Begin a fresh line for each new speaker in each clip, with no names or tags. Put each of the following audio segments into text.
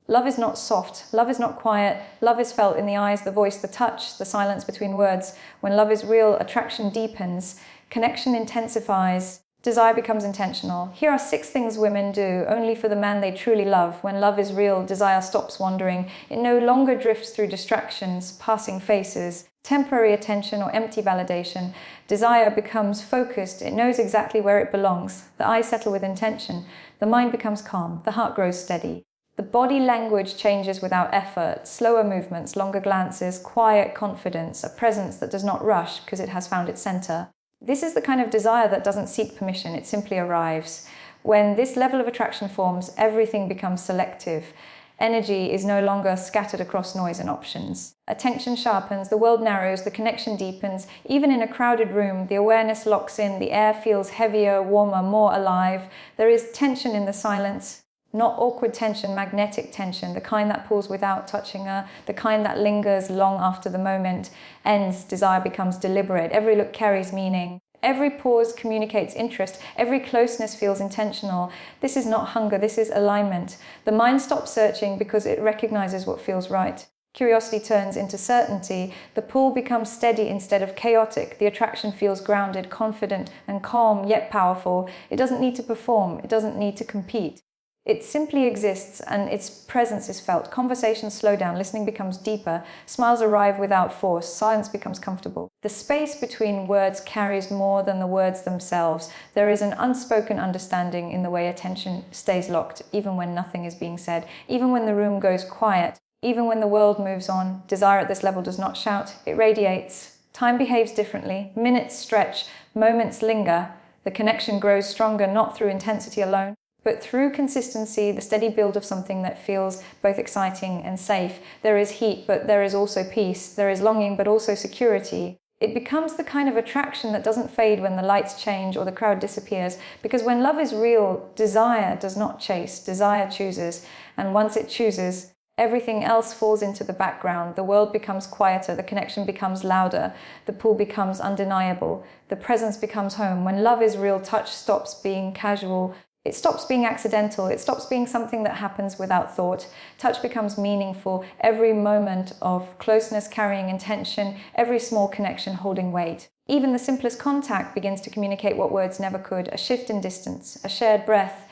Love is not soft. Love is not quiet. Love is felt in the eyes, the voice, the touch, the silence between words. When love is real, attraction deepens, connection intensifies, desire becomes intentional. Here are 6 things women do, only for the man they truly love. When love is real, desire stops wandering. It no longer drifts through distractions, passing faces, temporary attention or empty validation. Desire becomes focused. It knows exactly where it belongs. The eyes settle with intention. The mind becomes calm. The heart grows steady. The body language changes without effort. Slower movements, longer glances, quiet confidence, a presence that does not rush because it has found its center. This is the kind of desire that doesn't seek permission, it simply arrives. When this level of attraction forms, everything becomes selective. Energy is no longer scattered across noise and options. Attention sharpens, the world narrows, the connection deepens. Even in a crowded room, the awareness locks in, the air feels heavier, warmer, more alive. There is tension in the silence. Not awkward tension, magnetic tension, the kind that pulls without touching her, the kind that lingers long after the moment ends. Desire becomes deliberate. Every look carries meaning. Every pause communicates interest. Every closeness feels intentional. This is not hunger, this is alignment. The mind stops searching because it recognizes what feels right. Curiosity turns into certainty. The pull becomes steady instead of chaotic. The attraction feels grounded, confident, and calm, yet powerful. It doesn't need to perform. It doesn't need to compete. It simply exists and its presence is felt. Conversations slow down, listening becomes deeper, smiles arrive without force, silence becomes comfortable. The space between words carries more than the words themselves. There is an unspoken understanding in the way attention stays locked, even when nothing is being said, even when the room goes quiet, even when the world moves on. Desire at this level does not shout, it radiates. Time behaves differently, minutes stretch, moments linger. The connection grows stronger not through intensity alone, but through consistency, the steady build of something that feels both exciting and safe. There is heat, but there is also peace. There is longing, but also security. It becomes the kind of attraction that doesn't fade when the lights change or the crowd disappears. Because when love is real, desire does not chase, desire chooses. And once it chooses, everything else falls into the background. The world becomes quieter, the connection becomes louder, the pull becomes undeniable, the presence becomes home. When love is real, touch stops being casual. It stops being accidental, it stops being something that happens without thought. Touch becomes meaningful, every moment of closeness carrying intention, every small connection holding weight. Even the simplest contact begins to communicate what words never could, a shift in distance, a shared breath,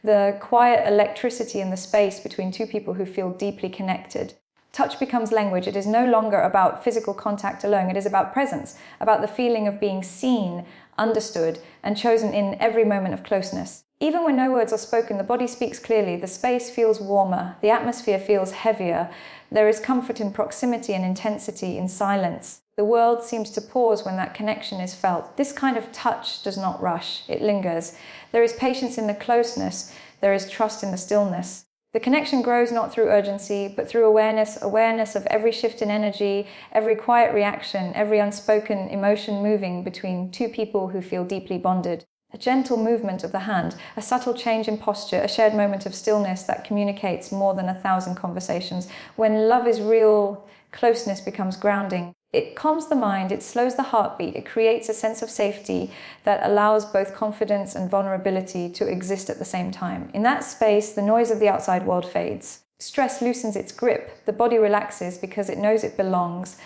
the quiet electricity in the space between 2 people who feel deeply connected. Touch becomes language. It is no longer about physical contact alone. It is about presence, about the feeling of being seen, understood, and chosen in every moment of closeness. Even when no words are spoken, the body speaks clearly, the space feels warmer, the atmosphere feels heavier, there is comfort in proximity and intensity in silence. The world seems to pause when that connection is felt. This kind of touch does not rush, it lingers. There is patience in the closeness, there is trust in the stillness. The connection grows not through urgency, but through awareness of every shift in energy, every quiet reaction, every unspoken emotion moving between 2 people who feel deeply bonded. A gentle movement of the hand, a subtle change in posture, a shared moment of stillness that communicates more than 1,000 conversations. When love is real, closeness becomes grounding. It calms the mind, it slows the heartbeat, it creates a sense of safety that allows both confidence and vulnerability to exist at the same time. In that space, the noise of the outside world fades. Stress loosens its grip, the body relaxes because it knows it belongs.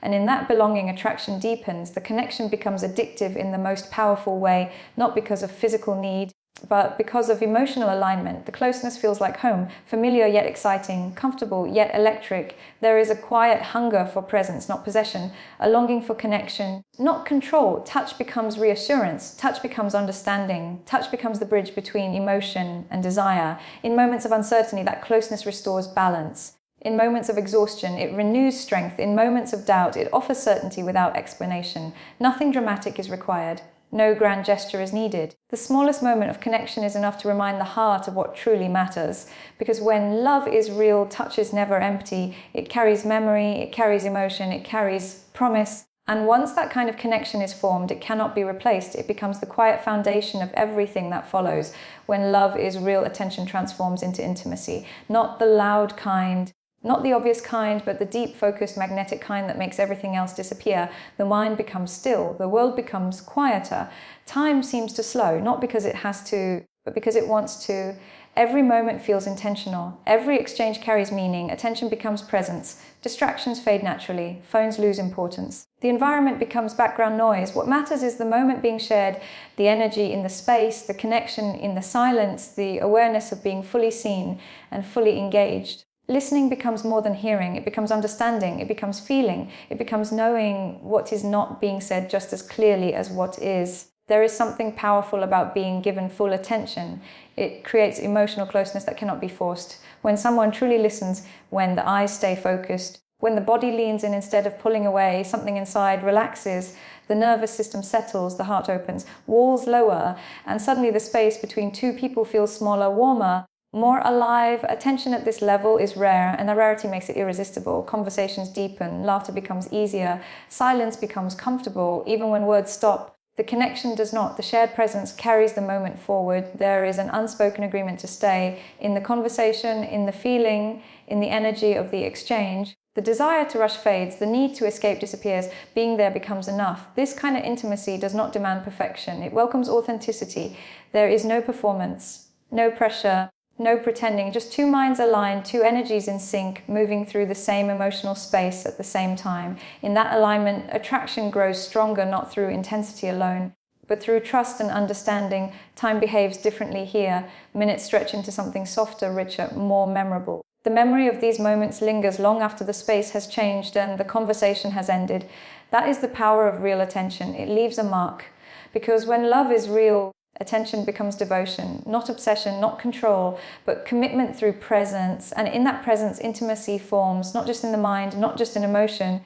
And in that belonging, attraction deepens. The connection becomes addictive in the most powerful way, not because of physical need, but because of emotional alignment. The closeness feels like home, familiar yet exciting, comfortable yet electric. There is a quiet hunger for presence, not possession, a longing for connection, not control. Touch becomes reassurance, touch becomes understanding, touch becomes the bridge between emotion and desire. In moments of uncertainty, that closeness restores balance. In moments of exhaustion, it renews strength. In moments of doubt, it offers certainty without explanation. Nothing dramatic is required. No grand gesture is needed. The smallest moment of connection is enough to remind the heart of what truly matters. Because when love is real, touch is never empty. It carries memory, it carries emotion, it carries promise. And once that kind of connection is formed, it cannot be replaced. It becomes the quiet foundation of everything that follows. When love is real, attention transforms into intimacy. Not the loud kind, not the obvious kind, but the deep, focused, magnetic kind that makes everything else disappear. The mind becomes still. The world becomes quieter. Time seems to slow, not because it has to, but because it wants to. Every moment feels intentional. Every exchange carries meaning. Attention becomes presence. Distractions fade naturally. Phones lose importance. The environment becomes background noise. What matters is the moment being shared, the energy in the space, the connection in the silence, the awareness of being fully seen and fully engaged. Listening becomes more than hearing. It becomes understanding. It becomes feeling. It becomes knowing what is not being said just as clearly as what is. There is something powerful about being given full attention. It creates emotional closeness that cannot be forced. When someone truly listens, when the eyes stay focused, when the body leans in instead of pulling away, something inside relaxes, the nervous system settles, the heart opens, walls lower, and suddenly the space between two people feels smaller, warmer, more alive. Attention at this level is rare, and the rarity makes it irresistible. Conversations deepen, laughter becomes easier, silence becomes comfortable, even when words stop. The connection does not. The shared presence carries the moment forward. There is an unspoken agreement to stay in the conversation, in the feeling, in the energy of the exchange. The desire to rush fades. The need to escape disappears. Being there becomes enough. This kind of intimacy does not demand perfection. It welcomes authenticity. There is no performance, no pressure, no pretending. Just two minds aligned, two energies in sync, moving through the same emotional space at the same time. In that alignment, attraction grows stronger, not through intensity alone, but through trust and understanding. Time behaves differently here. Minutes stretch into something softer, richer, more memorable. The memory of these moments lingers long after the space has changed and the conversation has ended. That is the power of real attention. It leaves a mark. Because when love is real, attention becomes devotion, not obsession, not control, but commitment through presence. And in that presence, intimacy forms, not just in the mind, not just in emotion,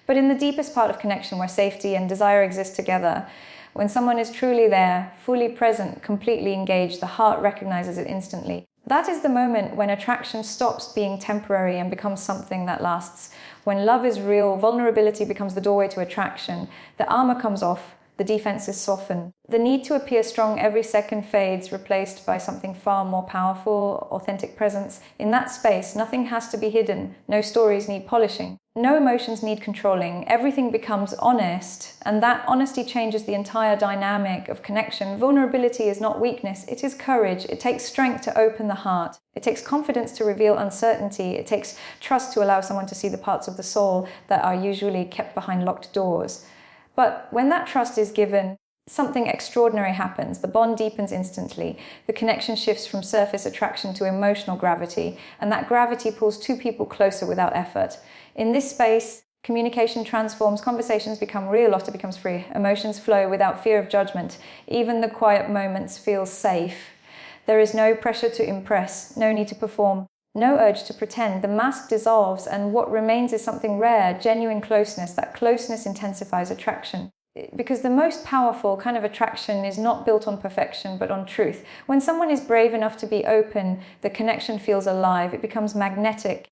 but in the deepest part of connection where safety and desire exist together. When someone is truly there, fully present, completely engaged, the heart recognizes it instantly. That is the moment when attraction stops being temporary and becomes something that lasts. When love is real, vulnerability becomes the doorway to attraction. The armor comes off. The defenses soften. The need to appear strong every second fades, replaced by something far more powerful, authentic presence. In that space, nothing has to be hidden. No stories need polishing. No emotions need controlling. Everything becomes honest, and that honesty changes the entire dynamic of connection. Vulnerability is not weakness, it is courage. It takes strength to open the heart. It takes confidence to reveal uncertainty. It takes trust to allow someone to see the parts of the soul that are usually kept behind locked doors. But when that trust is given, something extraordinary happens. The bond deepens instantly. The connection shifts from surface attraction to emotional gravity, and that gravity pulls two people closer without effort. In this space, communication transforms, conversations become real, laughter becomes free, emotions flow without fear of judgment. Even the quiet moments feel safe. There is no pressure to impress, no need to perform. No urge to pretend. The mask dissolves, and what remains is something rare, genuine closeness. That closeness intensifies attraction. Because the most powerful kind of attraction is not built on perfection, but on truth. When someone is brave enough to be open, the connection feels alive. It becomes magnetic.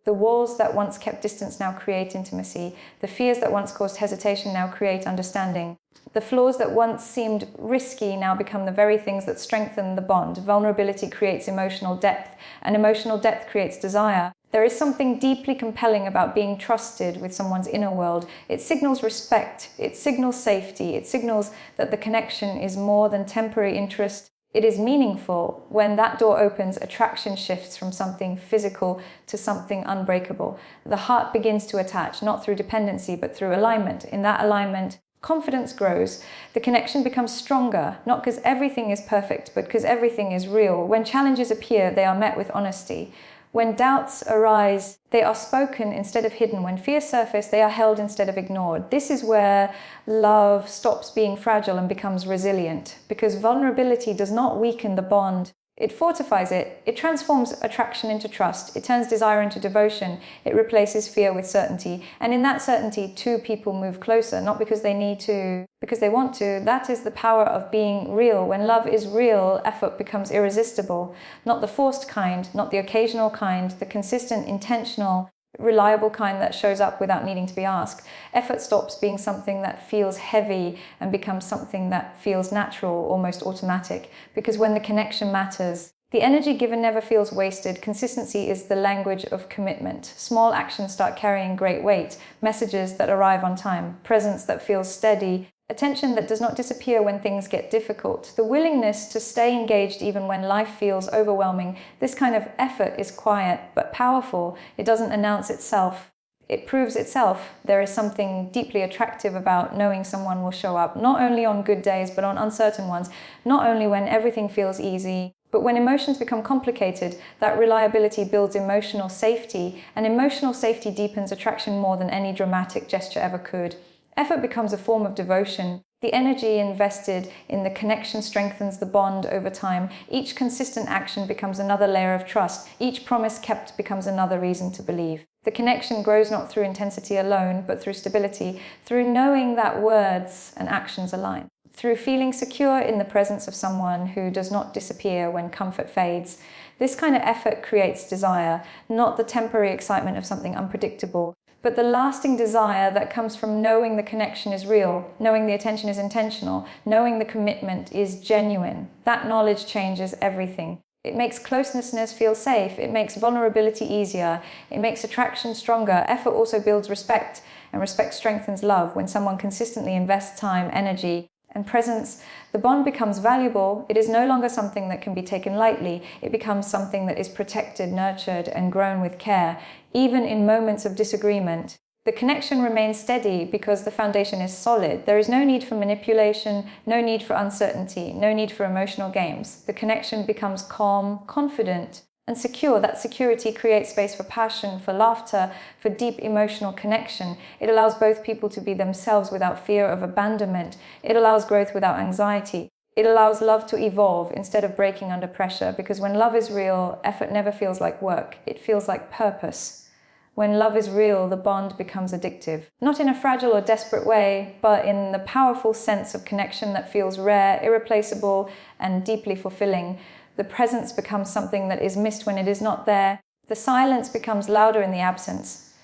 The walls that once kept distance now create intimacy. The fears that once caused hesitation now create understanding. The flaws that once seemed risky now become the very things that strengthen the bond. Vulnerability creates emotional depth, and emotional depth creates desire. There is something deeply compelling about being trusted with someone's inner world. It signals respect, it signals safety, it signals that the connection is more than temporary interest. It is meaningful. When that door opens, attraction shifts from something physical to something unbreakable. The heart begins to attach, not through dependency, but through alignment. In that alignment, confidence grows. The connection becomes stronger, not because everything is perfect, but because everything is real. When challenges appear, they are met with honesty. When doubts arise, they are spoken instead of hidden. When fears surface, they are held instead of ignored. This is where love stops being fragile and becomes resilient, because vulnerability does not weaken the bond. It fortifies it. It transforms attraction into trust. It turns desire into devotion. It replaces fear with certainty. And in that certainty, two people move closer, not because they need to, because they want to. That is the power of being real. When love is real, effort becomes irresistible. Not the forced kind, not the occasional kind, the consistent, intentional, reliable kind that shows up without needing to be asked. Effort stops being something that feels heavy and becomes something that feels natural, almost automatic. Because when the connection matters, the energy given never feels wasted. Consistency is the language of commitment. Small actions start carrying great weight. Messages that arrive on time. Presence that feels steady. attention that does not disappear when things get difficult, the willingness to stay engaged even when life feels overwhelming. This kind of effort is quiet but powerful. It doesn't announce itself. It proves itself. There is something deeply attractive about knowing someone will show up, not only on good days, but on uncertain ones, not only when everything feels easy, but when emotions become complicated. That reliability builds emotional safety, and emotional safety deepens attraction more than any dramatic gesture ever could. Effort becomes a form of devotion. The energy invested in the connection strengthens the bond over time. Each consistent action becomes another layer of trust. Each promise kept becomes another reason to believe. The connection grows not through intensity alone, but through stability, through knowing that words and actions align, through feeling secure in the presence of someone who does not disappear when comfort fades. This kind of effort creates desire, not the temporary excitement of something unpredictable, but the lasting desire that comes from knowing the connection is real, knowing the attention is intentional, knowing the commitment is genuine. That knowledge changes everything. It makes closeness feel safe. It makes vulnerability easier. It makes attraction stronger. Effort also builds respect, and respect strengthens love. When someone consistently invests time, energy, and presence, the bond becomes valuable. It is no longer something that can be taken lightly. It becomes something that is protected, nurtured, and grown with care. Even in moments of disagreement, the connection remains steady because the foundation is solid. There is no need for manipulation, no need for uncertainty, no need for emotional games. The connection becomes calm, confident, and secure. That security creates space for passion, for laughter, for deep emotional connection. It allows both people to be themselves without fear of abandonment. It allows growth without anxiety. It allows love to evolve instead of breaking under pressure, because when love is real, effort never feels like work. It feels like purpose. When love is real, the bond becomes addictive. Not in a fragile or desperate way, but in the powerful sense of connection that feels rare, irreplaceable, and deeply fulfilling. The presence becomes something that is missed when it is not there. The silence becomes louder in the absence.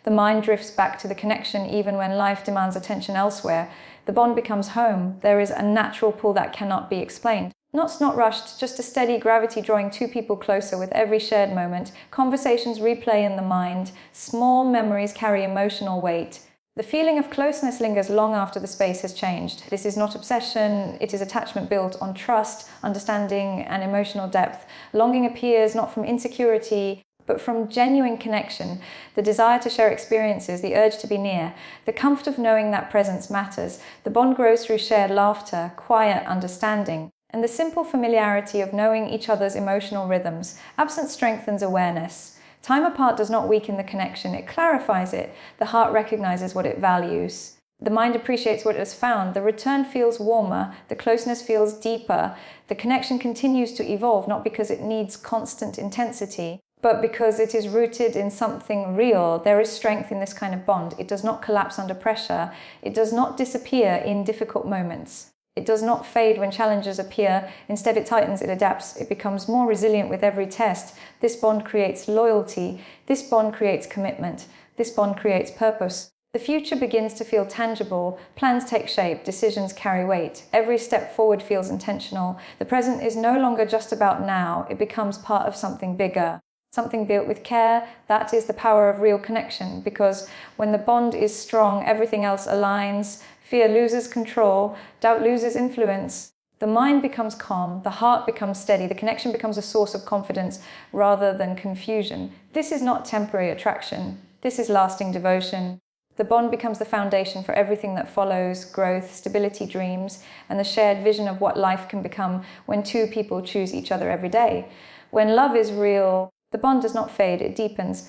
The mind drifts back to the connection even when life demands attention elsewhere. The bond becomes home. There is a natural pull that cannot be explained. Not rushed, just a steady gravity drawing two people closer with every shared moment. Conversations replay in the mind. Small memories carry emotional weight. The feeling of closeness lingers long after the space has changed. This is not obsession, it is attachment built on trust, understanding, and emotional depth. Longing appears not from insecurity, but from genuine connection, the desire to share experiences, the urge to be near, the comfort of knowing that presence matters. The bond grows through shared laughter, quiet understanding, and the simple familiarity of knowing each other's emotional rhythms. Absence strengthens awareness. Time apart does not weaken the connection, it clarifies it. The heart recognizes what it values. The mind appreciates what it has found. The return feels warmer, the closeness feels deeper. The connection continues to evolve, not because it needs constant intensity, but because it is rooted in something real. There is strength in this kind of bond. It does not collapse under pressure. It does not disappear in difficult moments. It does not fade when challenges appear. Instead, it tightens, it adapts, it becomes more resilient with every test. This bond creates loyalty. This bond creates commitment. This bond creates purpose. The future begins to feel tangible. Plans take shape. Decisions carry weight. Every step forward feels intentional. The present is no longer just about now. It becomes part of something bigger. Something built with care. That is the power of real connection, because when the bond is strong, everything else aligns. Fear loses control, doubt loses influence. The mind becomes calm, the heart becomes steady, the connection becomes a source of confidence rather than confusion. This is not temporary attraction, this is lasting devotion. The bond becomes the foundation for everything that follows: growth, stability, dreams, and the shared vision of what life can become when two people choose each other every day. When love is real, the bond does not fade, it deepens.